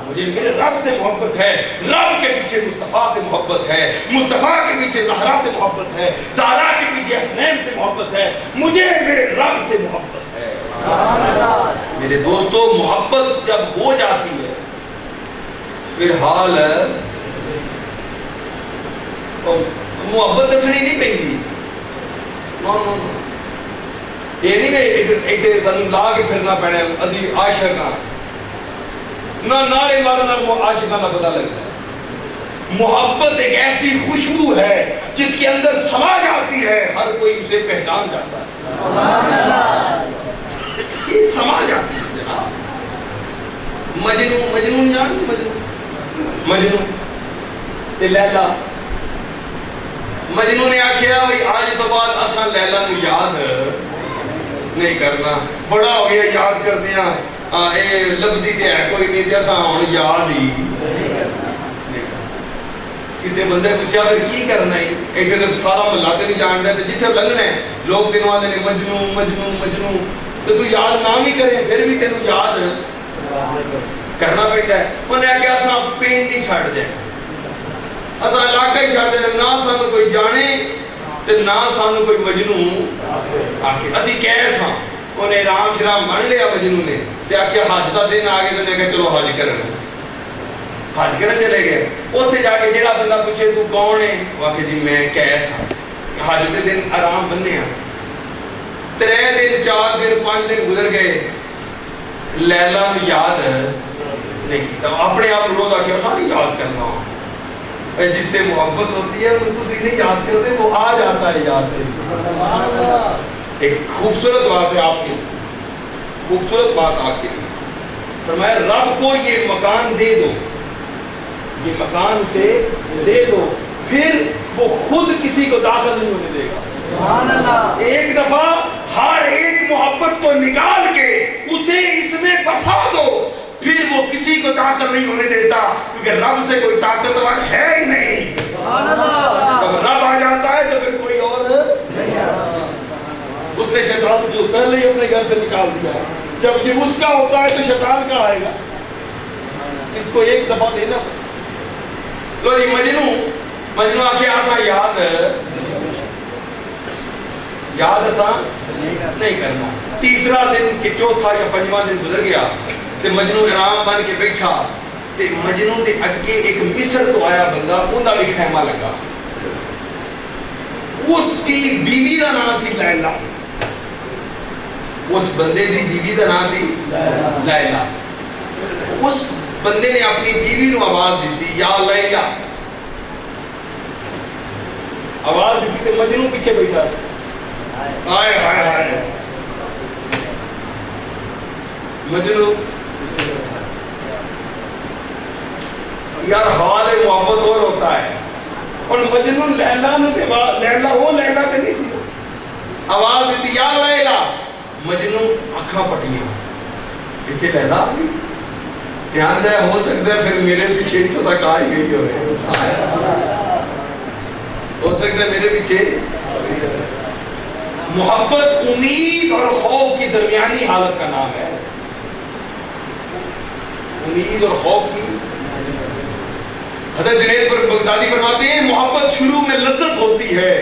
A: مجھے میرے رب سے محبت ہے، رب کے پیچھے مصطفیٰ سے محبت ہے، مصطفیٰ کے پیچھے زہرا سے محبت ہے، زہرا کے پیچھے حسنین سے محبت ہے، مجھے میرے رب سے محبت ہے۔ میرے دوستو محبت جب ہو جاتی ہے پھر حال محبت دسنی نہیں پہنتی، یہ نہیں کہ ایتھے سانوں لا کے پھرنا پینا اسی عاشق ہاں، نہ نعرے مارن نال عاشقاں دا پتہ لگتا ہے۔ محبت ایک ایسی خوشبو ہے جس کے اندر سما جاتی ہے، ہر کوئی اسے پہچان جاتا ہے، یہ سما جاتی ہے جناب۔ مجنون جان مجنون تے لیلا، مجنون نے آکھیا بھئی آج تو بعد اساں لیلا نو یاد نہیں کرنا، بڑا ہو گیا یاد کر دیا، اے لبدی تے ہے کوئی نہیں تے اساں ہن یاد ہی نہیں۔ کسی بندے پوچھا پھر کی کرنا ہے؟ ایک تے سارا محلہ تے نہیں جاندا تے جتھے لنگنا ہے لوگ تینوں آندے نے مجنون مجنون مجنون، تو تو یاد نام ہی کرے پھر بھی تینوں یاد کرنا پہنتا ہے. انہیں آکھیا اساں پنڈ ہی چھڑ دیں, اساں علاقہ ہی چھڑ دیں, نہ سانو کوئی جانے تے نہ سانو کوئی مجنوں آکے. اسی کیس ہاں. انہیں رام شرام بن لیا مجنوں نے, تے آکھیا حج دا دن آ گئے, تو نے کہا چلو حج کرنا. حج کرن چلے گئے. اوتھے جا کے جیڑا بندہ پوچھے تو کون ہے, وہ آکھے جی میں کیس ہاں. حج دے دن آرام بننے ہاں. 3 دن 4 دن 5 دن گزر گئے, لیلا تو یاد نہیں کیتا. اپنے آپ روز آ کے ساری یاد کرنا, جس سے محبت ہوتی ہے ان کو نہیں یاد کرتے, وہ آ جاتا ہے یاد. ایک خوبصورت بات ہے آپ کے لیے, خوبصورت بات آپ کے لیے. فرمایا رب کو یہ مکان دے دو, یہ مکان اسے دے دو, پھر وہ خود کسی کو داخل نہیں ہونے دے گا. ایک دفعہ ہر ایک محبت کو نکال کے اسے اس میں بسا دو, پھر وہ کسی کو طاقت نہیں ہونے دیتا, کیونکہ رب سے کوئی طاقتور ہے ہی نہیں. جب رب آ جاتا ہے تو پھر کوئی اور نہیں آتا. اس نے شیطان جو پہلے ہی اپنے گھر سے نکال دیا, جب یہ اس کا ہوتا ہے تو شیطان کا آئے گا. اس کو ایک دفعہ دینا. لو جی مجنوں آکھے آسا یاد آسان نہیں کرنا. تیسرا دن کہ چوتھا یا 5واں دن گزر گیا تے مجنوں آرام بن کے بیٹھا, تے مجنوں دے اگے ایک مصر تو آیا بندہ, اوندا بھی خیمہ لگا. اس کی بیوی دا نام سی لیلا. اس بندے دی بیوی دا نام سی لیلا. اس بندے نے اپنی بیوی نو آواز دیتی, یا لیلا آواز دیتی, تے مجنوں پیچھے بیٹھا سی. آئے آئے آئے مجنوں یار حال محبت اور ہوتا ہے. اور مجنوں لیلا نو تے لیلا وہ لیلا تے نہیں سی, آواز دیتی یا لیلا. مجنوں اکھاں پٹیاں, اتنے لیلا آ گئی. دھیان دے, ہو سکتا ہے پھر میرے پیچھے تو تک آ ہی گئی ہو سکتا ہے میرے پیچھے. محبت امید اور خوف کی درمیانی حالت کا نام ہے. امید اور خوف کی. حضرت جنید بغدادی فرماتے ہیں محبت شروع میں لذت ہوتی ہے,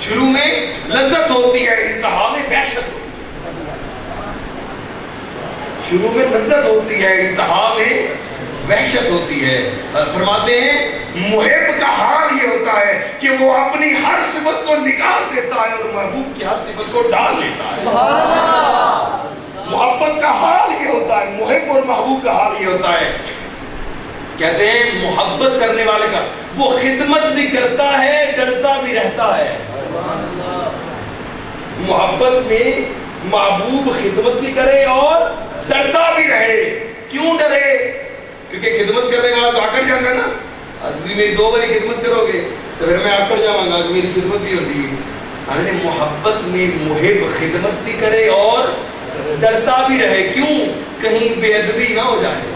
A: شروع میں لذت ہوتی ہے, انتہا میں وحشت ہوتی ہے. شروع میں لذت ہوتی ہے, انتہا میں وحشت ہوتی ہے. فرماتے ہیں محب کا حال یہ ہوتا ہے کہ وہ اپنی ہر صفت کو نکال دیتا ہے اور محبوب کی ہر صفت کو ڈال لیتا ہے. محبت کا حال یہ ہوتا ہے, محب اور محبوب کا حال یہ ہوتا ہے. کہتے ہیں محبت کرنے والے کا وہ خدمت بھی کرتا ہے, ڈرتا بھی رہتا ہے. محبت میں محبوب خدمت بھی کرے اور ڈرتا بھی رہے. کیوں ڈرے؟ کیونکہ خدمت کرنے والا تو آکڑ جاتا ہے نا. اصلی میری 2 باری خدمت کرو گے تو پھر میں آکڑ جاؤں گا کہ میری خدمت بھی ہوتی ہے. یعنی محبت میں محب خدمت بھی کرے اور ڈرتا بھی رہے. کیوں؟ کہیں بے ادبی نہ ہو جائے.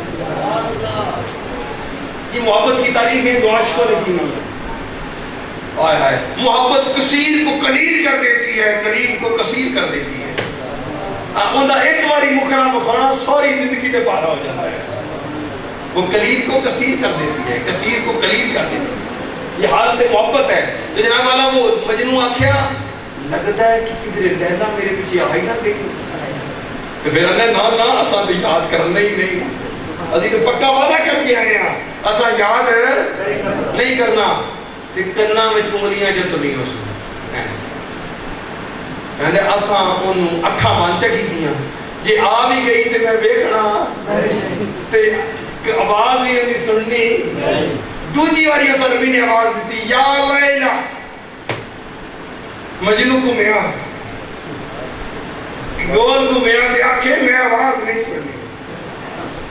A: یہ محبت کی تعریف ہے, دعا شکر کی نہیں ہے. آئے آئے محبت کثیر کو قلیل کر دیتی ہے, قلیل کو کثیر کر دیتی ہے. اندھا ایک باری مکھنا مکھانا ساری زندگی میں پارا ہو جاتا ہے. وہ قلیل کو کثیر کر دیتی ہے, کثیر کو قلیل کر دیتی ہے. یہ حالت محبت ہے. تو جناب والا وہ مجنوں آکھیا لگتا ہے کہ کدھر لیلا میرے پیچھے آئی نہ گئی. تو پھر اندر نا اساں تو یاد کرنا ہی نہیں, ابھی تو پکا وعدہ کر کے آئے ہیں اساں یاد نہیں کرنا. تے کنا میں انگلیاں جو تو نہیں ہو سکتا. کہندے اساں اونوں اکھاں مان چکی دیاں, جے آ بھی گئی تے میں ویکھنا تے آواز بھی نہیں سننی. دوسری باری اساں نبی نے آواز دیتی یا لیلا. مجنوں کو میں گول کو میں آکھے میں آواز نہیں سننی.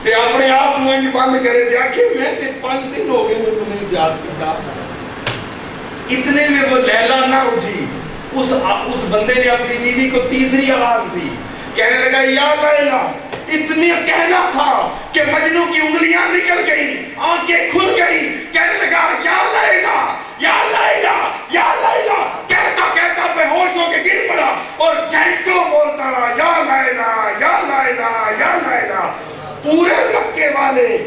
A: تے اپنے آپ کو انج بند کرے تے آکھے میں تے 5 دن ہو گئے میں نے زیاد کیتا. اتنے میں وہ لیلا نہ اٹھی. اس بندے نے اپنی بیوی کو تیسری آواز دی, کہنے لگا یا لیلا. اتنی کہنا تھا کہ مجنوں کی انگلیاں نکل گئی, آنکھیں کھل گئی, کہنے لگا یا لیلا یا لیلا یا لیلا. کہتا کہتا بے ہوش ہو کے گر پڑا اور گھنٹوں بولتا رہا یا لیلا یا لیلا یا لیلا. پورے مکے والے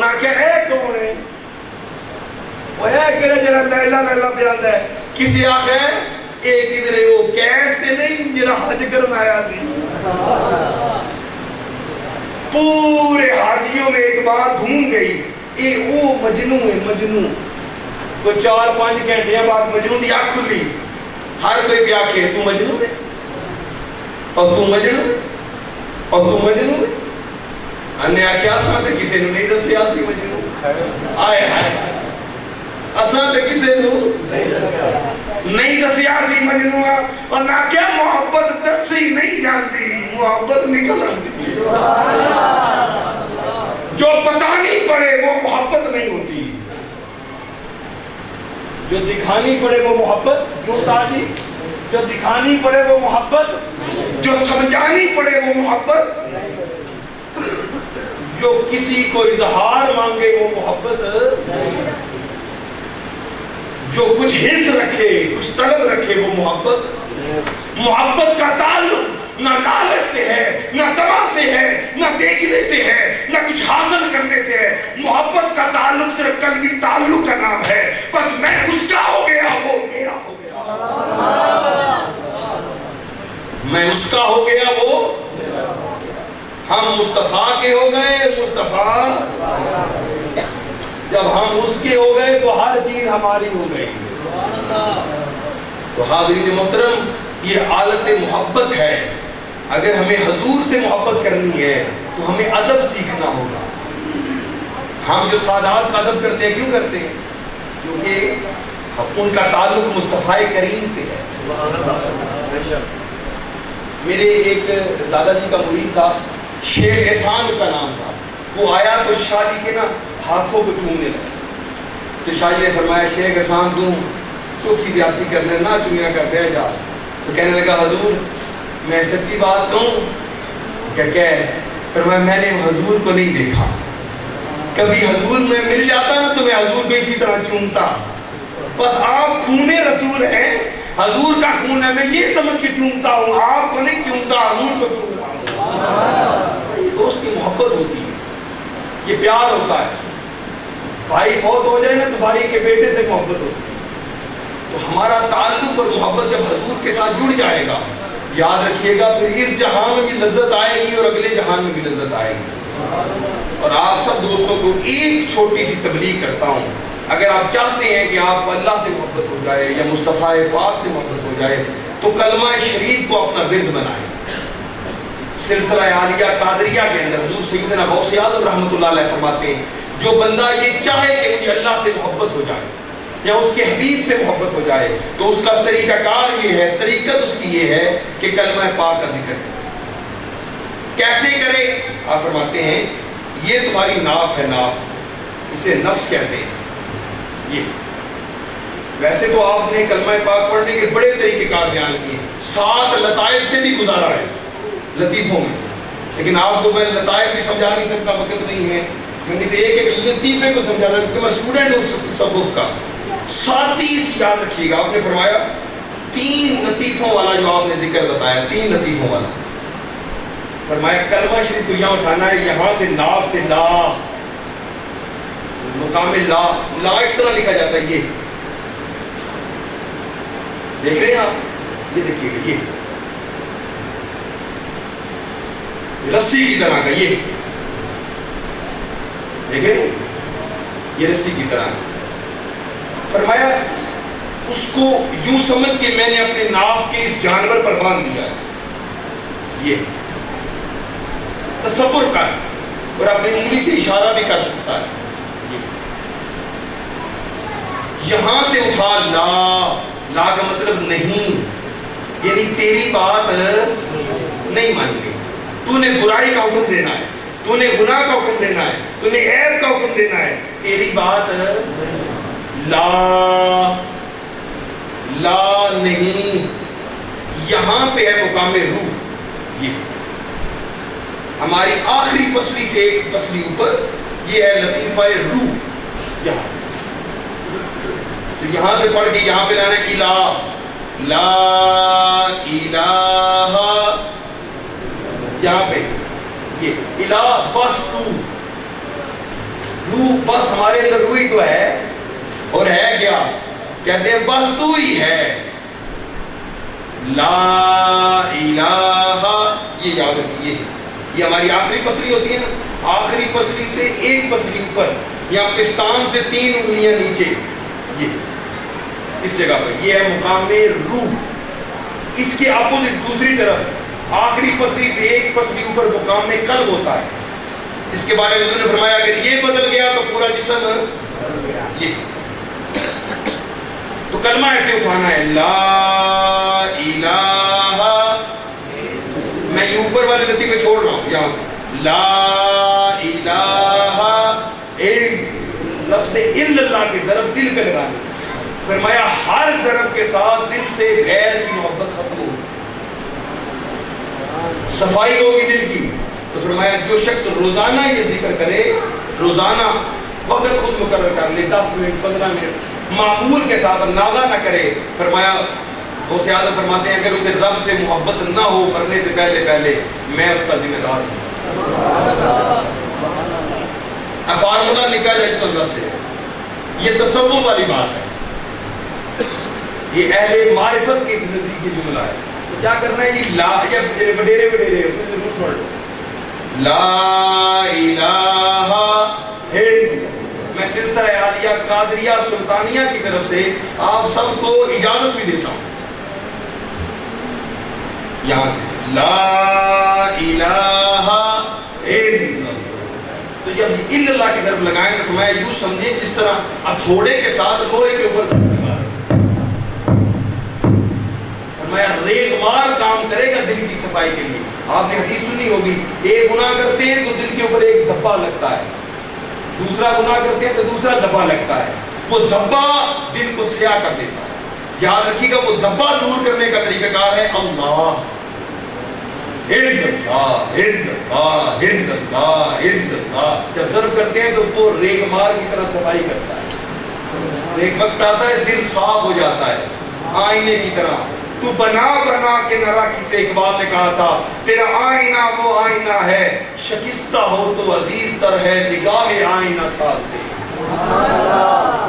A: انہاں کیا اے کون ہے وہ اے کہڑے جڑا لیلا لیلا پیاندا ہے کسی آخے ایک ادھر وہ کیس تے نہیں جڑا حج کرن آیا سی پورے حاجیوں میں ایک بات گھوم گئی اے وہ مجنوں ہے مجنوں کو 4-5 گھنٹے بعد مجنوں دی آنکھ کھلی ہر کوئی بھی آکھے تو مجنوں ہے اور تو مجنوں اور تو مجنوں ہے انہیں آکھیا اساں تے کسے نوں نہیں دسیا سی مجنوں آئے ہائے اساں تے کسے نوں نہیں دسیا سی مجنوں اور نہ کیا محبت دسی نہیں جانتی محبت نکل آتی جو بتانی پڑے وہ محبت نہیں ہوتی جو دکھانی پڑے وہ محبت جو استاد جی جو دکھانی پڑے وہ محبت جو سمجھانی پڑے وہ محبت جو کسی کو اظہار مانگے وہ محبت جو کچھ حص رکھے کچھ طلب رکھے وہ محبت محبت کا تعلق نہ لالچ سے ہے نہ طمع سے ہے نہ دیکھنے سے ہے نہ کچھ حاصل کرنے سے ہے محبت کا تعلق صرف قلبی تعلق کا نام ہے بس میں اس کا ہو گیا وہ میرا ہو گیا میں اس کا ہو گیا وہ ہم مصطفیٰ کے ہو گئے مصطفیٰ جب ہم اس کے ہو گئے تو ہر چیز ہماری ہو گئی تو حاضرین محترم یہ حالت محبت ہے اگر ہمیں حضور سے محبت کرنی ہے تو ہمیں ادب سیکھنا ہوگا ہم جو سادات کا ادب کرتے ہیں کیوں کرتے ہیں کیونکہ ان کا تعلق مصطفیٰ کریم سے ہے میرے ایک دادا جی کا مرید تھا شیخ احسان اس کا نام تھا وہ آیا تو شاہ جی کے نا ہاتھوں کو چومنے لگا تو شاہ جی نے فرمایا شیخ احسان تم چوکھی زیادتی کرنے نہ چومیا کر بہ جا تو کہنے لگا حضور میں سچی بات کہوں کیا فرمایا میں نے حضور کو نہیں دیکھا کبھی حضور میں مل جاتا نا تو میں حضور کو اسی طرح چومتا بس آپ خون رسول ہیں حضور کا خون ہے میں یہ سمجھ کے چومتا ہوں آپ کو نہیں چومتا حضور کو چومتا ہوں یہ دوست کی محبت ہوتی ہے یہ پیار ہوتا ہے بھائی فوت ہو جائے نا تو بھائی کے بیٹے سے محبت ہوتی ہے تو ہمارا تعلق اور محبت جب حضور کے ساتھ جڑ جائے گا یاد رکھیے گا پھر اس جہان میں بھی لذت آئے گی اور اگلے جہان میں بھی لذت آئے گی اور آپ سب دوستوں کو ایک چھوٹی سی تبلیغ کرتا ہوں اگر آپ چاہتے ہیں کہ آپ اللہ سے محبت ہو جائے یا مصطفیٰ پاک سے محبت ہو جائے تو کلمہ شریف کو اپنا ورد بنائیں سلسلہ عالیہ قادریہ کے اندر حضور سیدنا غوث اعظم رحمۃ اللہ علیہ فرماتے ہیں جو بندہ یہ چاہے کہ مجھے اللہ سے محبت ہو جائے یا اس کے حبیب سے محبت ہو جائے تو اس کا طریقہ کار یہ ہے طریقت اس کی یہ ہے کہ کلمہ پاک کا ذکر کرے کیسے کرے آپ فرماتے ہیں یہ تمہاری ناف ہے ناف اسے نفس کہتے ہیں یہ ویسے تو آپ نے کلمہ پاک پڑھنے کے بڑے طریقے کار بیان کیے 7 لطائف سے بھی گزارا ہے لطیفوں میں لیکن آپ کو میں لطائف بھی سمجھا نہیں سکتا وقت نہیں ہے کیونکہ ایک لطیفے کو سمجھانا کیونکہ میں اسٹوڈنٹ ہوں تصوف کا 7 یاد رکھیے گا آپ نے فرمایا 3 لطیفوں والا جو آپ نے ذکر بتایا 3 لطیفوں والا فرمایا کلمہ شریف کو یہاں اٹھانا ہے یہاں سے ناف سے لا مقام لا اس طرح لکھا جاتا ہے یہ دیکھ رہے ہیں آپ یہ دیکھیے گا یہ رسی کی طرح کا یہ دیکھ رہے ہیں یہ رسی کی طرح فرمایا اس کو یوں سمجھ کے میں نے اپنے ناف کے اس جانور پر باندھ دیا یہ تصور کر اور اپنی انگلی سے اشارہ بھی کر سکتا ہے یہاں سے اٹھا لا کا مطلب نہیں یعنی تیری بات نہیں مان گئی تو نے برائی کا حکم دینا ہے تو نے گناہ کا حکم دینا ہے تو نے عیب کا حکم دینا ہے تیری بات لا نہیں یہاں پہ ہے مقام روح یہ ہماری آخری پسلی سے ایک پسلی اوپر یہ ہے لطیفہ روح یہاں تو یہاں سے پڑھ کے یہاں پہ لانا ہے لا الہ یہاں پہ یہ الہ بس تو روح بس ہمارے اندر روح ہی تو ہے، اور ہے کیا؟ کہتے ہیں بس تو ہی ہے، لا الہ، یہ یاد رکھیے، یہ ہماری آخری پسلی ہوتی ہے نا، آخری پسلی سے ایک پسلی اوپر، یا پستان سے 3 انگلیاں نیچے، یہ اس جگہ پر، یہ ہے مقام روح۔ اس کے اپوزٹ دوسری طرف آخری پسلی سے ایک پسلی اوپر مقام قلب ہوتا ہے۔ اس کے بارے میں حضور نے فرمایا اگر یہ بدل گیا تو پورا جسم یہ۔ تو کلمہ ایسے اٹھانا ہے، لا الہ، میں یہ اوپر والے لطیفے چھوڑ رہا ہوں یہاں سے، لا الہ الا، لفظ الا اللہ کے ضرب دل پہ لگانے، فرمایا ہر ضرب کے ساتھ دل سے غیر کی محبت ختم ہوگی، صفائی ہوگی دل کی۔ تو فرمایا جو شخص روزانہ یہ ذکر کرے، روزانہ وقت خود مقرر کر لے، 10 منٹ 15 منٹ معمول کے ساتھ، ناغہ نہ کرے، فرمایا غوث اعظم فرماتے ہیں اگر اسے رب سے محبت نہ ہو مرنے سے پہلے میں اس کا ذمہ دار ہوں۔ فارمولہ نکال جائے تو اللہ سے، یہ تصور والی بات ہے، یہ اہل معرفت کے نزدیک جملہ ہے۔ تو کیا کرنا ہے؟ یہ لا، یا وڈیرے ضرور سن لو، لا الہ الا، میں سلسلہ عالیہ قادریہ سلطانیہ کی طرف سے آپ سب کو اجازت بھی دیتا ہوں یہاں سے، لا الہ الا۔ تو جب الا اللہ کی طرف لگائیں تو فرمایا یوں سمجھیں جس طرح ہتھوڑے کے ساتھ لوہے کے اوپر فرمایا ریگ مار کام کرے گا دل کی صفائی کے لیے۔ آپ نے حدیث سنی ہوگی، ایک گناہ کرتے ہیں تو دل کے اوپر ایک دھبا لگتا ہے، دوسرا گناہ کرتے ہیں تو دوسرا دھبا لگتا ہے، وہ دھبا دل کو سیاہ کر دیتا ہے۔ یاد رکھیے گا وہ دھبا دور کرنے کا طریقہ کار ہے اللہ، جب ضرب کرتے ہیں تو وہ ریگ مار کی طرح صفائی کرتا ہے۔ ایک وقت آتا ہے دل صاف ہو جاتا ہے آئینے کی طرح، تو بنا بنا کے نہ رکھ، اسے اقبال نے کہا تھا تیرا آئینہ وہ آئینہ ہے شکستہ ہو تو عزیز تر ہے نگاہ آئینہ ساتھ دے۔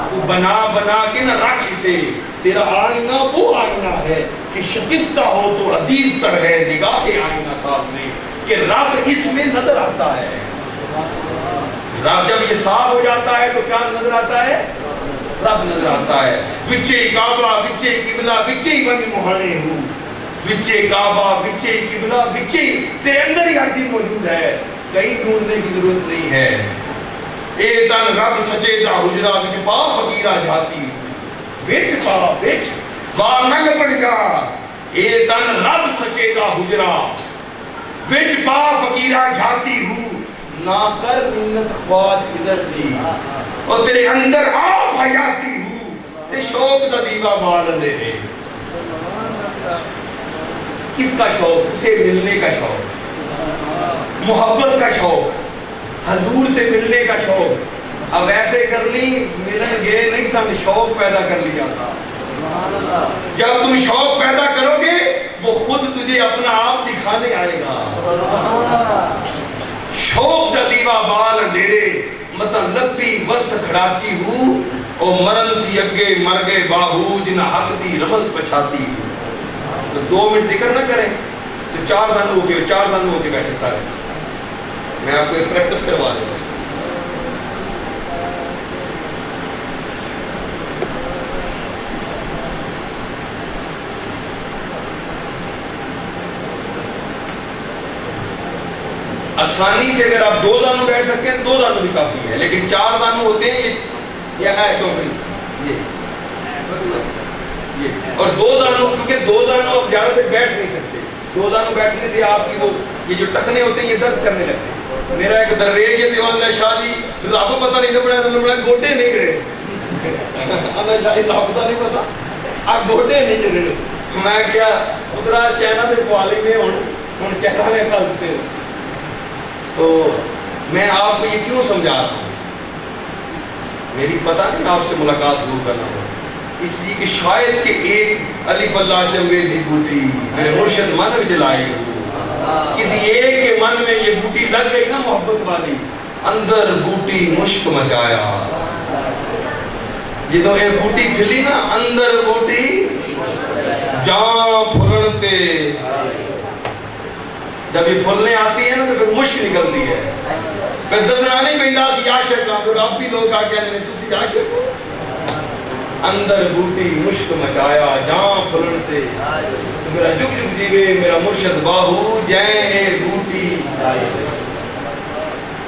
A: تو بنا بنا کے نہ رکھ اسے، تیرا آئینہ وہ آئینہ ہے کہ شکستہ ہو تو عزیز تر ہے نگاہ آئینہ ساتھ میں، کہ رب اس میں نظر آتا ہے۔ رب جب یہ صاف ہو جاتا ہے تو کیا نظر آتا ہے؟ رب نظر آتا ہے۔ وچے کعبہ وچے قبلہ وچے بنی مہانے ہوں، وچے کعبہ وچے قبلہ وچے، تیرے اندر ہی ہر چیز موجود ہے، کہیں ڈھونڈنے کی ضرورت نہیں ہے۔ اے تن رب سچے دا حجرہ وچ پا فقیرہ جاتی، وچ پا وچ باہر نہ لپٹ جا، اے تن رب سچے دا حجرہ وچ پا فقیرہ جاتی ہوں، نہ کر منت خواج ادھر دی، اور تیرے اندر آپ حیاتی ہوں، تے شوق دا دیوہ بال دے رہے۔ کس کا شوق؟ اسے ملنے کا شوق، محبت کا شوق، حضور سے ملنے کا شوق۔ اب ایسے کر لی ملن گئے نہیں، سب شوق پیدا کر لیا تھا۔ جب تم شوق پیدا کرو گے وہ خود تجھے اپنا آپ دکھانے آئے گا۔ شوق دا دیوہ بال اندھیرے متا لبی وسط کھڑاتی ہوں، او مرن تھی اگے مر گئے باہو جنہ حق دی رمز پچھاتی ہوں۔ تو 2 منٹ ذکر نہ کریں تو 4 دن ہو کے بیٹھے سارے۔ میں آپ کو ایک پریکٹس کروا دوں گا۔ آسانی سے اگر آپ 2 زانو بیٹھ سکتے ہیں 2 زانو بھی کافی ہے، لیکن 4 زانو ہوتے ہیں یہ ہے چوکڑی، یہ اور 2 زانو، کیونکہ 2 زانو آپ زیادہ دیر بیٹھ نہیں سکتے، 2 زانو بیٹھنے سے آپ کی وہ یہ جو ٹخنے ہوتے ہیں یہ درد کرنے لگتے ہیں۔ میرا ایک درویش یہ دیوان ہے شادی، آپ کو پتہ نہیں چلا گوٹے نہیں رہے، آپ پتہ نہیں پتا آپ گوٹے نہیں رہے۔ میں کیا اترا چائنا سے پوالی میں ہوں چائنا میں کھلتے ہوں۔ تو میں آپ کو یہ کیوں سمجھا رہا ہوں؟ میری پتہ نہیں آپ سے ملاقات ضرور کرنا ہو، اس لیے کہ شاید کہ ایک الف اللہ چمبے دی بوٹی میرے مرشد من میں جلائے ہو، کسی ایک کے من میں یہ بوٹی لگ گئی نا محبت والی، اندر بوٹی مشک مچایا. جدو یہ بوٹی کھلی نا اندر بوٹی جان پھلن تے جب یہ پھلنے آتی ہے نا تو پھر مشک نکلتی ہے. پھر دسنا نہیں پہنتا سی عاشق ہاں. پھر اب بھی لوگ آ کے آنے تسی عاشق ہو. اندر بوٹی مشک مچایا جان پھلن تے میرا جگ جگ جیوے میرا مرشد باہو جائے بوٹی.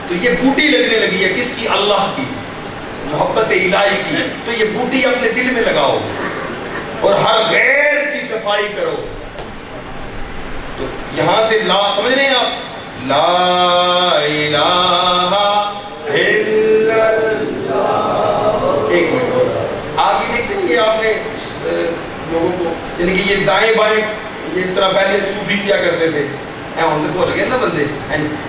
A: تو یہ بوٹی لگنے لگی ہے کس کی؟ اللہ کی محبت الہی کی. تو یہ بوٹی اپنے دل میں لگاؤ اور ہر غیر کی صفائی کرو. تو یہاں سے لا سمجھ رہے ہیں آپ؟ لا الہ الا اللہ. ایک منٹ اور آگے دیکھتے ہیں. یہ آپ نے لوگوں کو یعنی کہ یہ دائیں بائیں یہ اس طرح پہلے صوفی کیا کرتے تھے. ہم تو بول گئے نا بندے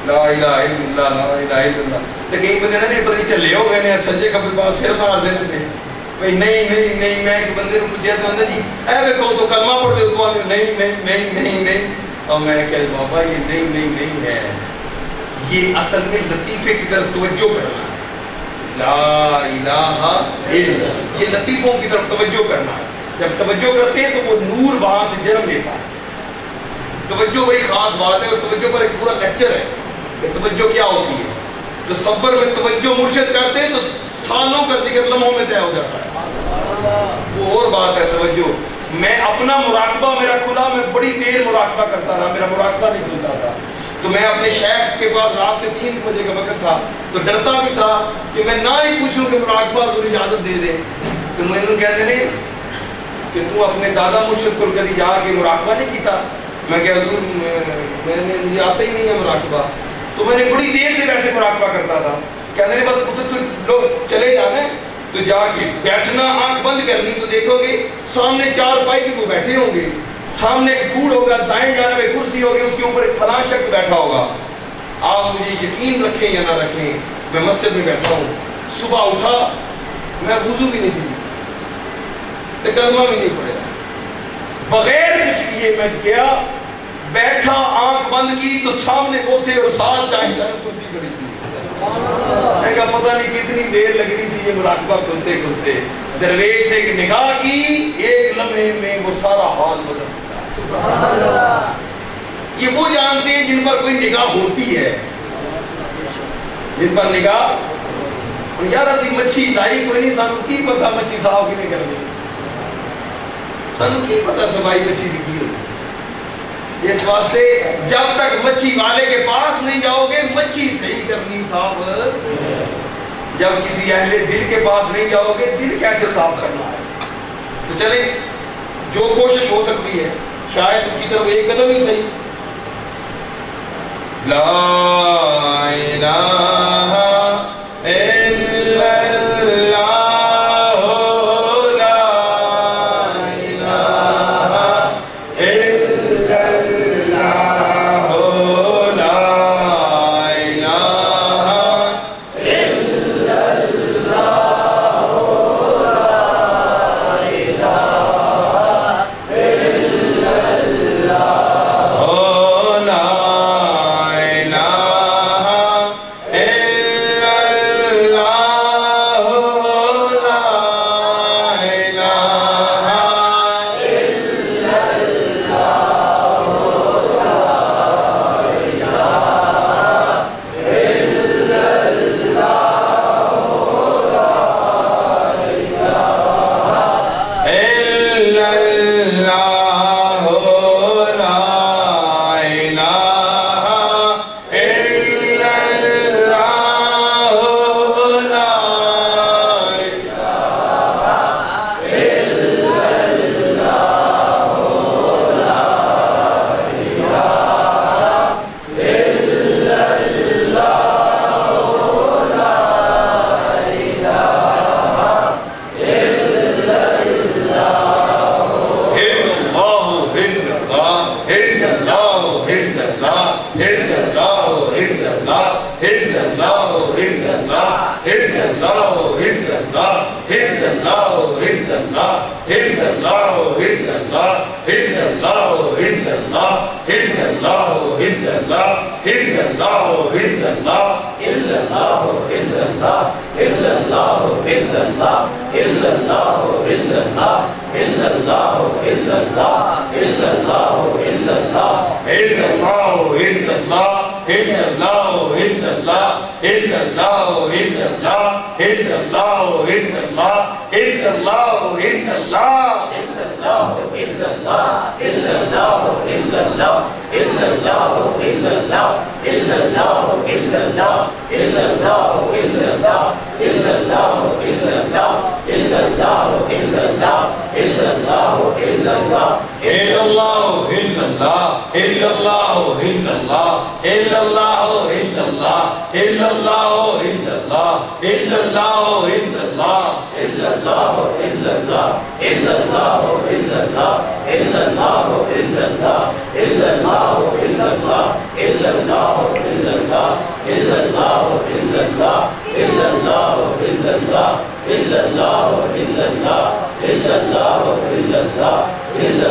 A: لا الہ الا اللہ لا الہ الا اللہ. تو کئی بندے نا پتہ نہیں چلے ہو گئے سجے کبھی پاس سر مار دیتے تھے. بھائی نہیں میں ایک بندے کو پوچھا تو اندر جی اے ویکھو تو کلمہ پڑھ دے تو نہیں. اور میں کہ بابا یہ نہیں ہے. یہ اصل میں لطیفے کی طرف توجہ کرنا ہے. لا الہ الا اللہ یہ لطیفوں کی طرف توجہ کرنا ہے. جب توجہ کرتے ہیں تو وہ نور وہاں سے جنم لیتا ہے. توجہ بڑی خاص بات ہے اور توجہ پر ایک پورا لیکچر ہے کہ توجہ کیا ہوتی ہے. تو صبر میں توجہ مرشد کرتے ہیں تو سالوں کا ذکر لمحوں میں طے ہو جاتا ہے. وہ اور بات ہے توجہ. میں اپنا مراقبہ میرا کھلا میں بڑی دیر مراقبہ کرتا رہا. میرا مراقبہ نہیں کھلتا تھا. تو میں اپنے شیخ کے پاس رات کے 3 بجے کا وقت تھا تو ڈرتا بھی تھا کہ میں نہ ہی پوچھوں کہ مراقبہ ضرور اجازت دے دے. تو میں نے کہتے نہیں کہ تو اپنے دادا مرشد کو کبھی جا کے مراقبہ نہیں کیتا. میں کہ حضور مجھے آتا ہی نہیں ہے مراقبہ. تو میں نے بڑی دیر سے ویسے مراقبہ کرتا تھا. کہتے نہیں بس پتر تو لوگ چلے جانا ہے تو جا کے بیٹھنا آنکھ بند کرنی تو دیکھو گے سامنے 4 پائی کے وہ بیٹھے ہوں گے. سامنے ایک کوڑ ہوگا دائیں جانب ایک کرسی ہوگی اس کے اوپر ایک فلاں شخص بیٹھا ہوگا. آپ مجھے یقین رکھیں یا نہ رکھیں میں مسجد میں بیٹھا ہوں. صبح اٹھا میں وضو بھی نہیں سیکھی کلمہ بھی نہیں پڑھا بغیر کچھ کیے میں گیا بیٹھا آنکھ بند کی تو سامنے وہ تھے اور ساتھ چاہیے کرسی کھڑی تھی. میں کہا پتہ نہیں کتنی دیر لگنی تھی یہ مراقبہ کھلتے کھلتے. درویش نے ایک نگاہ کی 1 لمحے میں وہ سارا حال بدل گیا. یہ وہ جانتے ہیں جن پر کوئی نگاہ ہوتی ہے. جن پر نگاہ یار اسی مچھی لائی کوئی نہیں سانو کی پتہ مچھی صاحب کی نہیں کرنی سانو کی پتہ صفائی مچھی دی کی ہوتی. اس واسطے جب تک مچھی والے کے پاس نہیں جاؤ گے مچھی صحیح کرنی صاحب. جب کسی اہل دل کے پاس نہیں جاؤ گے دل کیسے صاف کرنا ہے. تو چلیں جو کوشش ہو سکتی ہے شاید اس کی طرف ایک قدم ہی صحیح. لا الہ الا اللہ اللہ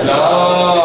A: لا